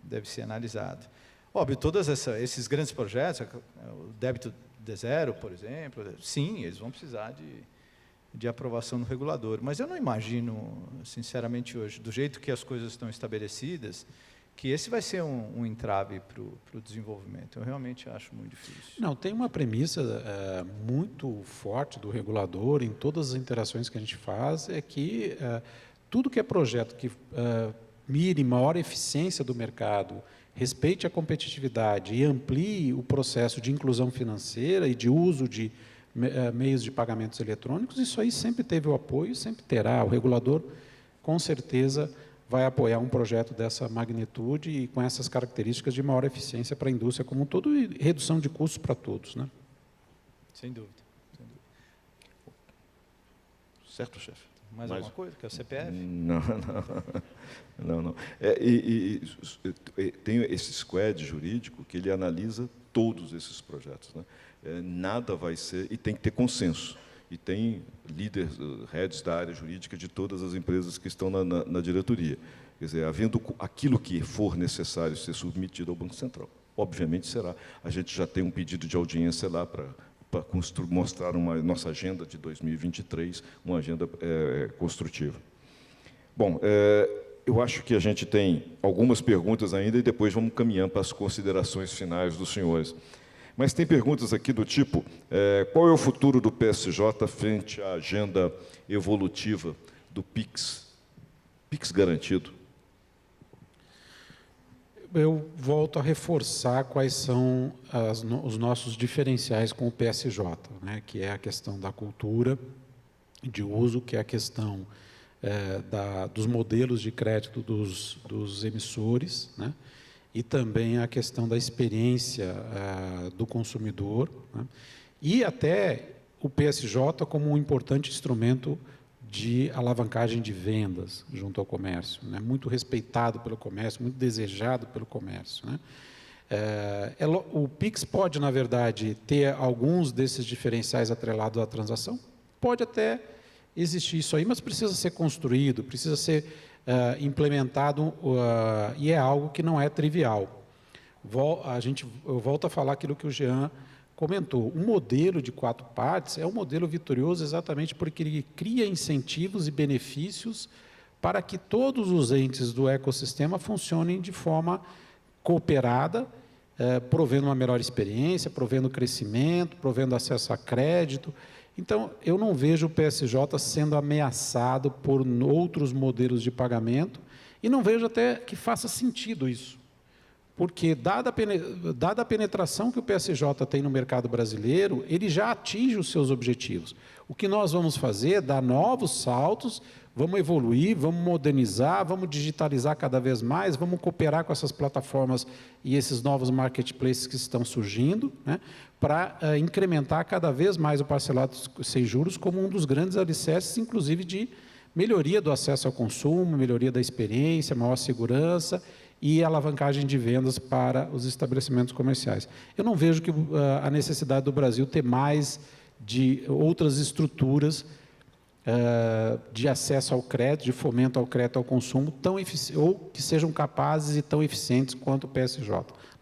analisado. Óbvio, todos esses grandes projetos, o débito de zero, por exemplo, sim, eles vão precisar de aprovação do regulador. Mas eu não imagino, sinceramente hoje, do jeito que as coisas estão estabelecidas, que esse vai ser um entrave para o desenvolvimento. Eu realmente acho muito difícil. Não, tem uma premissa muito forte do regulador em todas as interações que a gente faz, é que tudo que é projeto que mire maior eficiência do mercado, respeite a competitividade e amplie o processo de inclusão financeira e de uso de meios de pagamentos eletrônicos, isso aí sempre teve o apoio, sempre terá. O regulador, com certeza, vai apoiar um projeto dessa magnitude e com essas características de maior eficiência para a indústria como um todo e redução de custos para todos, né? Sem dúvida. Certo, chefe? Mais alguma coisa? Que é o CPF? Não. Tem esse squad jurídico que ele analisa todos esses projetos, né? Nada vai ser... E tem que ter consenso. E tem líderes, heads da área jurídica de todas as empresas que estão na diretoria. Quer dizer, havendo aquilo que for necessário ser submetido ao Banco Central. Obviamente será. A gente já tem um pedido de audiência lá para mostrar nossa agenda de 2023, uma agenda construtiva. Bom, eu acho que a gente tem algumas perguntas ainda e depois vamos caminhando para as considerações finais dos senhores. Mas tem perguntas aqui do tipo, qual é o futuro do PSJ frente à agenda evolutiva do PIX? PIX garantido. Eu volto a reforçar quais são os nossos diferenciais com o PSJ, né, que é a questão da cultura de uso, que é a questão dos modelos de crédito dos emissores, né, e também a questão da experiência do consumidor, né, e até o PSJ como um importante instrumento de alavancagem de vendas junto ao comércio, né? Muito respeitado pelo comércio, muito desejado pelo comércio, né? O PIX pode, na verdade, ter alguns desses diferenciais atrelados à transação? Pode até existir isso aí, mas precisa ser construído, precisa ser implementado e é algo que não é trivial. Eu volto a falar aquilo que o Jean comentou. O modelo de 4 partes é um modelo vitorioso exatamente porque ele cria incentivos e benefícios para que todos os entes do ecossistema funcionem de forma cooperada, provendo uma melhor experiência, provendo crescimento, provendo acesso a crédito. Então, eu não vejo o PSJ sendo ameaçado por outros modelos de pagamento E não vejo até que faça sentido isso. Porque, dada a penetração que o PSJ tem no mercado brasileiro, ele já atinge os seus objetivos. O que nós vamos fazer é dar novos saltos, vamos evoluir, vamos modernizar, vamos digitalizar cada vez mais, vamos cooperar com essas plataformas e esses novos marketplaces que estão surgindo, né, para incrementar cada vez mais o parcelado sem juros como um dos grandes alicerces, inclusive de melhoria do acesso ao consumo, melhoria da experiência, maior segurança e alavancagem de vendas para os estabelecimentos comerciais. Eu não vejo que a necessidade do Brasil ter mais de outras estruturas de acesso ao crédito, de fomento ao crédito ao consumo, ou que sejam capazes e tão eficientes quanto o PSJ.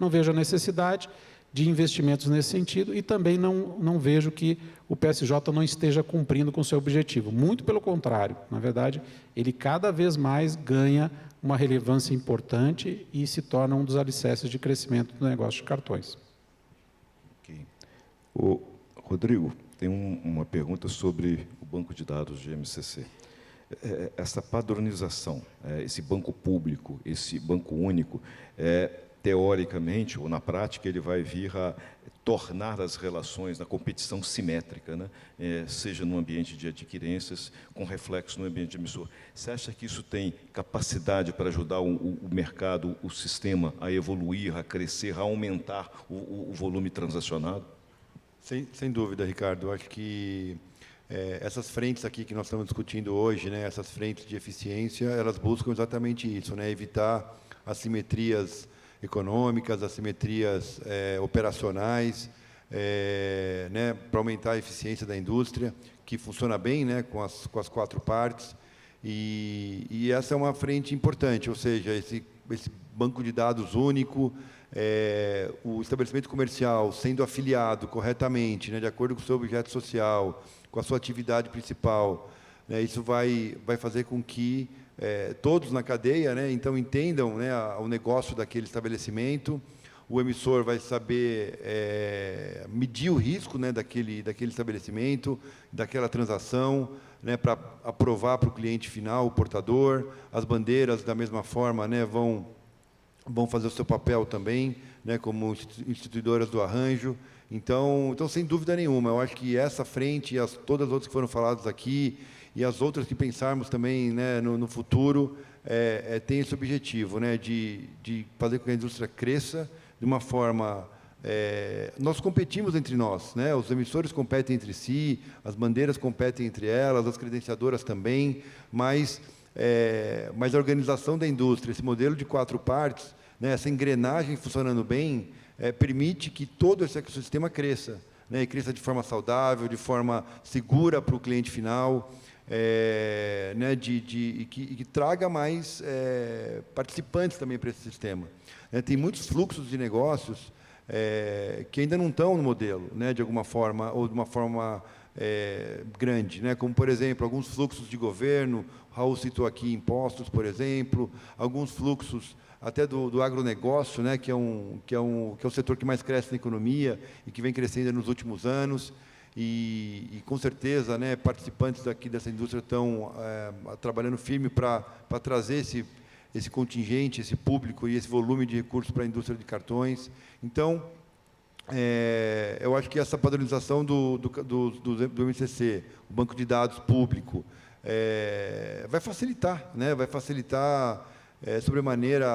Não vejo a necessidade de investimentos nesse sentido e também não vejo que o PSJ não esteja cumprindo com o seu objetivo. Muito pelo contrário, na verdade, ele cada vez mais ganha uma relevância importante e se torna um dos alicerces de crescimento do negócio de cartões. Okay. O Rodrigo, tem uma pergunta sobre o banco de dados de MCC. Essa padronização, esse banco público, esse banco único, teoricamente ou na prática, ele vai vir a tornar as relações na competição simétrica, né? Seja no ambiente de adquirências, com reflexo no ambiente de emissor. Você acha que isso tem capacidade para ajudar o mercado, o sistema, a evoluir, a crescer, a aumentar o volume transacionado? Sem dúvida, Ricardo. Eu acho que essas frentes aqui que nós estamos discutindo hoje, né, essas frentes de eficiência, elas buscam exatamente isso, né, evitar assimetrias econômicas, assimetrias operacionais, né, para aumentar a eficiência da indústria, que funciona bem, né, com as quatro partes. E essa é uma frente importante, ou seja, esse banco de dados único, o estabelecimento comercial sendo afiliado corretamente, né, de acordo com o seu objeto social, com a sua atividade principal, né, isso vai fazer com que todos na cadeia, né, então entendam, né, o negócio daquele estabelecimento. O emissor vai saber medir o risco, né, daquele estabelecimento, daquela transação, né, para aprovar para o cliente final, o portador. As bandeiras, da mesma forma, né, vão fazer o seu papel também, né, como instituidoras do arranjo. Então, sem dúvida nenhuma, eu acho que essa frente, e todas as outras que foram faladas aqui, e as outras que pensarmos também, né, no futuro, tem esse objetivo, né, de fazer com que a indústria cresça de uma forma... nós competimos entre nós, né, os emissores competem entre si, as bandeiras competem entre elas, as credenciadoras também, mas a organização da indústria, esse modelo de quatro partes, né, essa engrenagem funcionando bem, permite que todo esse ecossistema cresça, né, e cresça de forma saudável, de forma segura para o cliente final, né, e que traga mais participantes também para esse sistema. Tem muitos fluxos de negócios que ainda não estão no modelo, né, de alguma forma, ou de uma forma grande, né, como, por exemplo, alguns fluxos de governo, o Raul citou aqui impostos, por exemplo, alguns fluxos até do agronegócio, né, que é o setor que mais cresce na economia e que vem crescendo nos últimos anos, e com certeza, né, participantes daqui dessa indústria estão trabalhando firme para trazer esse contingente, esse público e esse volume de recursos para a indústria de cartões. Então, eu acho que essa padronização do MCC, o banco de dados público, vai facilitar, né, sobremaneira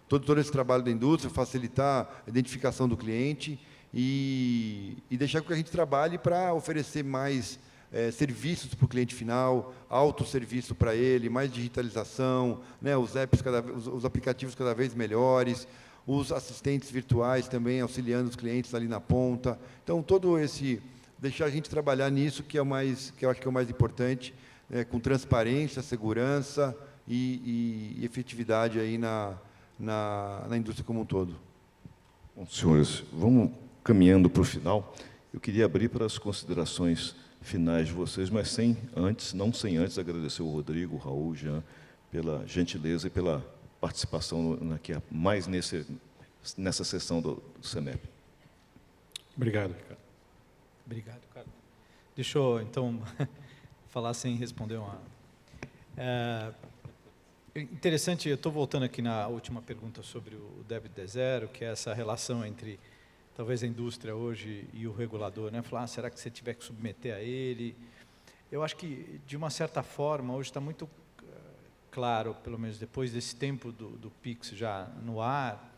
todo esse trabalho da indústria, facilitar a identificação do cliente e deixar com que a gente trabalhe para oferecer mais serviços para o cliente final, autosserviço para ele, mais digitalização, né, os aplicativos cada vez melhores, os assistentes virtuais também auxiliando os clientes ali na ponta. Então, deixar a gente trabalhar nisso, que eu acho que é o mais importante, com transparência, segurança e efetividade aí na indústria como um todo. Bom, senhores, vamos caminhando para o final. Eu queria abrir para as considerações finais de vocês, mas não sem antes agradecer o Rodrigo, o Raul, o Jean, pela gentileza e pela participação mais nessa sessão do CEMEP. Obrigado, Ricardo. Obrigado, Ricardo. Deixa eu, então, falar sem responder uma... Interessante, eu estou voltando aqui na última pergunta sobre o débito de zero, que é essa relação entre talvez a indústria hoje e o regulador, né? Falar, será que você tiver que submeter a ele? Eu acho que, de uma certa forma, hoje está muito claro, pelo menos depois desse tempo do PIX já no ar,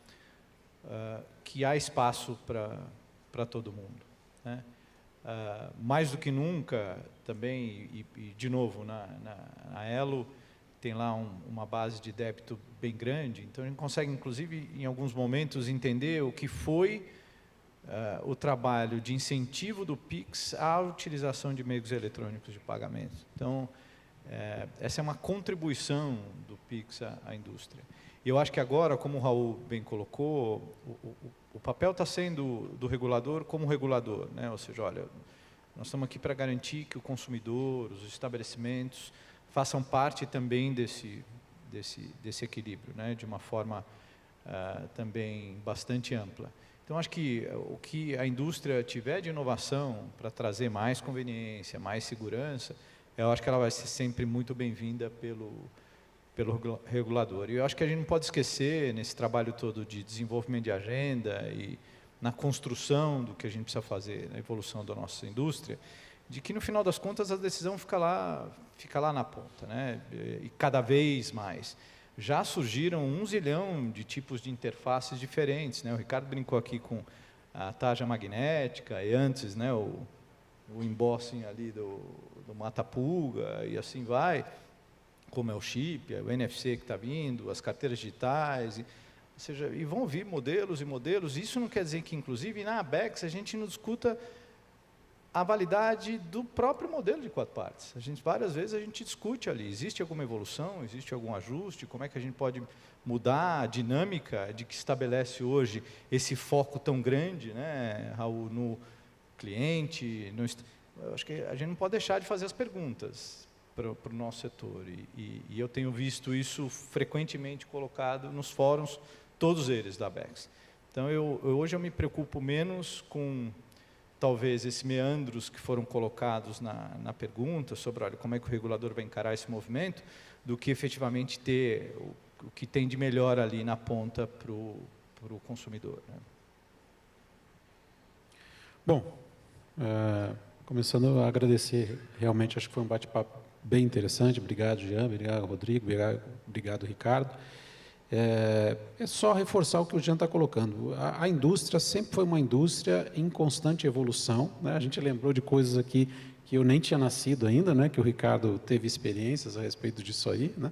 que há espaço para todo mundo, né? Mais do que nunca, também, e de novo, na Elo, tem lá uma base de débito bem grande, então a gente consegue, inclusive, em alguns momentos, entender o que foi o trabalho de incentivo do PIX à utilização de meios eletrônicos de pagamento. Então, essa é uma contribuição do PIX à indústria. E eu acho que agora, como o Raul bem colocou, o papel está sendo do regulador como regulador, né? Ou seja, olha, nós estamos aqui para garantir que o consumidor, os estabelecimentos, façam parte também desse equilíbrio, né? De uma forma também bastante ampla. Então, acho que o que a indústria tiver de inovação para trazer mais conveniência, mais segurança, eu acho que ela vai ser sempre muito bem-vinda pelo regulador. E eu acho que a gente não pode esquecer, nesse trabalho todo de desenvolvimento de agenda e na construção do que a gente precisa fazer, na evolução da nossa indústria, de que, no final das contas, a decisão fica lá na ponta, né? E cada vez mais. Já surgiram 1 zilhão de tipos de interfaces diferentes, né? O Ricardo brincou aqui com a tarja magnética, e antes, né, o embossing ali do mata-pulga, e assim vai, como é o chip, o NFC que está vindo, as carteiras digitais, ou seja, e vão vir modelos e modelos. Isso não quer dizer que, inclusive, na ABEX a gente não discuta a validade do próprio modelo de 4 partes. Várias vezes a gente discute ali, existe alguma evolução, existe algum ajuste, como é que a gente pode mudar a dinâmica de que estabelece hoje esse foco tão grande, né, Raul, no cliente. Eu acho que a gente não pode deixar de fazer as perguntas para o nosso setor, e eu tenho visto isso frequentemente colocado nos fóruns, todos eles da ABEX. Então, hoje eu me preocupo menos com talvez esses meandros que foram colocados na pergunta sobre, olha, como é que o regulador vai encarar esse movimento, do que efetivamente ter o que tem de melhor ali na ponta para o consumidor, né? Bom, começando a agradecer, realmente acho que foi um bate-papo bem interessante. Obrigado, Jean, obrigado, Rodrigo, obrigado, Ricardo. É só reforçar o que o Jean está colocando. A indústria sempre foi uma indústria em constante evolução, né? A gente lembrou de coisas aqui que eu nem tinha nascido ainda, né? Que o Ricardo teve experiências a respeito disso aí, né?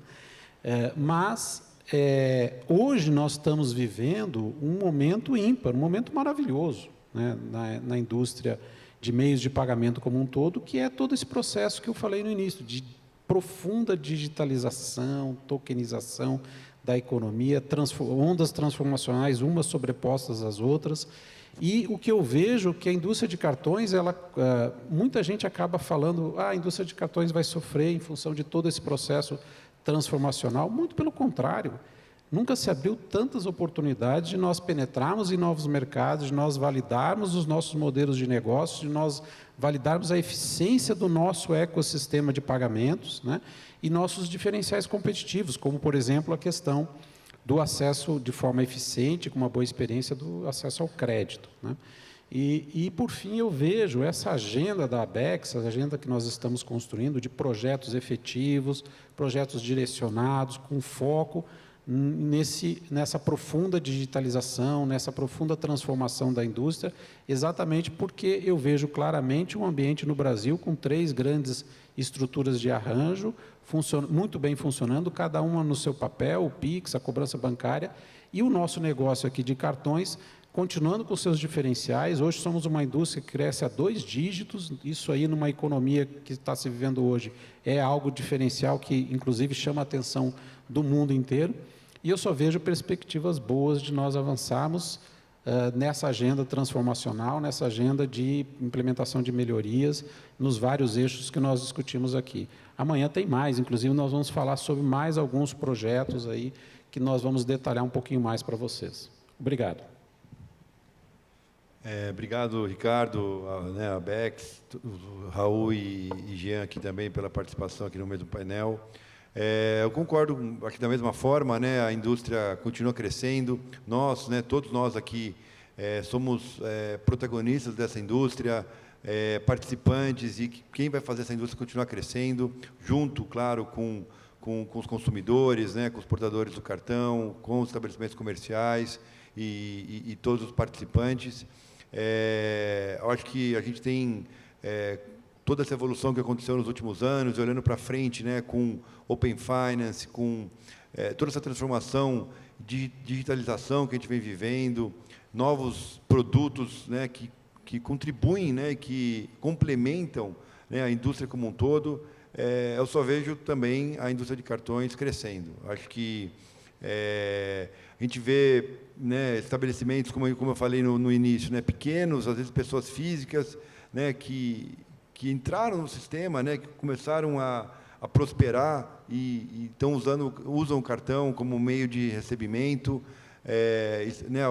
Hoje nós estamos vivendo um momento ímpar, um momento maravilhoso, né? Na indústria de meios de pagamento como um todo, que é todo esse processo que eu falei no início, de profunda digitalização, tokenização da economia, ondas transformacionais, umas sobrepostas às outras. E o que eu vejo que a indústria de cartões, muita gente acaba falando, a indústria de cartões vai sofrer em função de todo esse processo transformacional. Muito pelo contrário, nunca se abriu tantas oportunidades de nós penetrarmos em novos mercados, de nós validarmos os nossos modelos de negócio, de nós validarmos a eficiência do nosso ecossistema de pagamentos, né? E nossos diferenciais competitivos, como, por exemplo, a questão do acesso de forma eficiente, com uma boa experiência do acesso ao crédito, né? E, por fim, eu vejo essa agenda da ABEX, a agenda que nós estamos construindo, de projetos efetivos, projetos direcionados, com foco nessa profunda digitalização, nessa profunda transformação da indústria, exatamente porque eu vejo claramente um ambiente no Brasil com 3 grandes estruturas de arranjo, muito bem funcionando, cada uma no seu papel, o PIX, a cobrança bancária, e o nosso negócio aqui de cartões, continuando com seus diferenciais. Hoje somos uma indústria que cresce a 2 dígitos, isso aí numa economia que está se vivendo hoje é algo diferencial que, inclusive, chama a atenção do mundo inteiro. E eu só vejo perspectivas boas de nós avançarmos nessa agenda transformacional, nessa agenda de implementação de melhorias nos vários eixos que nós discutimos aqui. Amanhã tem mais, inclusive nós vamos falar sobre mais alguns projetos aí que nós vamos detalhar um pouquinho mais para vocês. Obrigado. Obrigado, Ricardo, a Bex, Raul e Jean aqui também pela participação aqui no mesmo painel. Eu concordo aqui da mesma forma, né? A indústria continua crescendo. Nós, né, todos nós aqui, somos protagonistas dessa indústria, participantes, e quem vai fazer essa indústria continuar crescendo, junto, claro, com os consumidores, né, com os portadores do cartão, com os estabelecimentos comerciais e todos os participantes. Eu acho que a gente tem toda essa evolução que aconteceu nos últimos anos, olhando para frente, né, com Open Finance, com toda essa transformação de digitalização que a gente vem vivendo, novos produtos, né, que contribuem, né, que complementam, né, a indústria como um todo. Eu só vejo também a indústria de cartões crescendo. Acho que a gente vê, né, estabelecimentos, como eu falei no início, né, pequenos, às vezes pessoas físicas, né, que entraram no sistema, né, que começaram a prosperar e usam o cartão como meio de recebimento, né,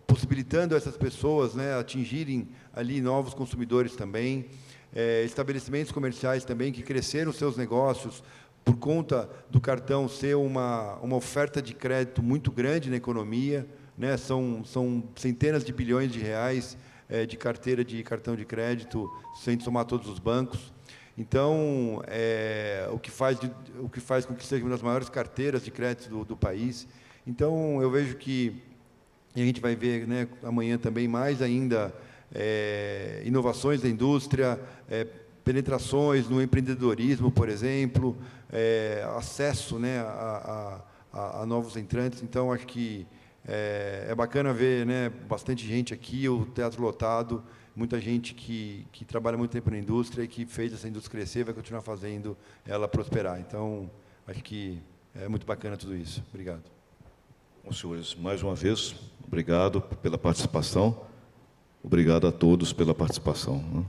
possibilitando essas pessoas, né, atingirem ali novos consumidores também. Estabelecimentos comerciais também que cresceram seus negócios por conta do cartão ser uma oferta de crédito muito grande na economia, né? São centenas de bilhões de reais de carteira de cartão de crédito, sem somar todos os bancos. Então, o que faz com que seja uma das maiores carteiras de crédito do país. Então, eu vejo que, e a gente vai ver, né, amanhã também mais ainda, inovações da indústria, penetrações no empreendedorismo, por exemplo, acesso, né, a novos entrantes. Então, acho que é bacana ver, né, bastante gente aqui, o teatro lotado, muita gente que trabalha muito tempo na indústria e que fez essa indústria crescer, vai continuar fazendo ela prosperar. Então, acho que é muito bacana tudo isso. Obrigado. Bom, senhores, mais uma vez, obrigado pela participação. Obrigado a todos pela participação.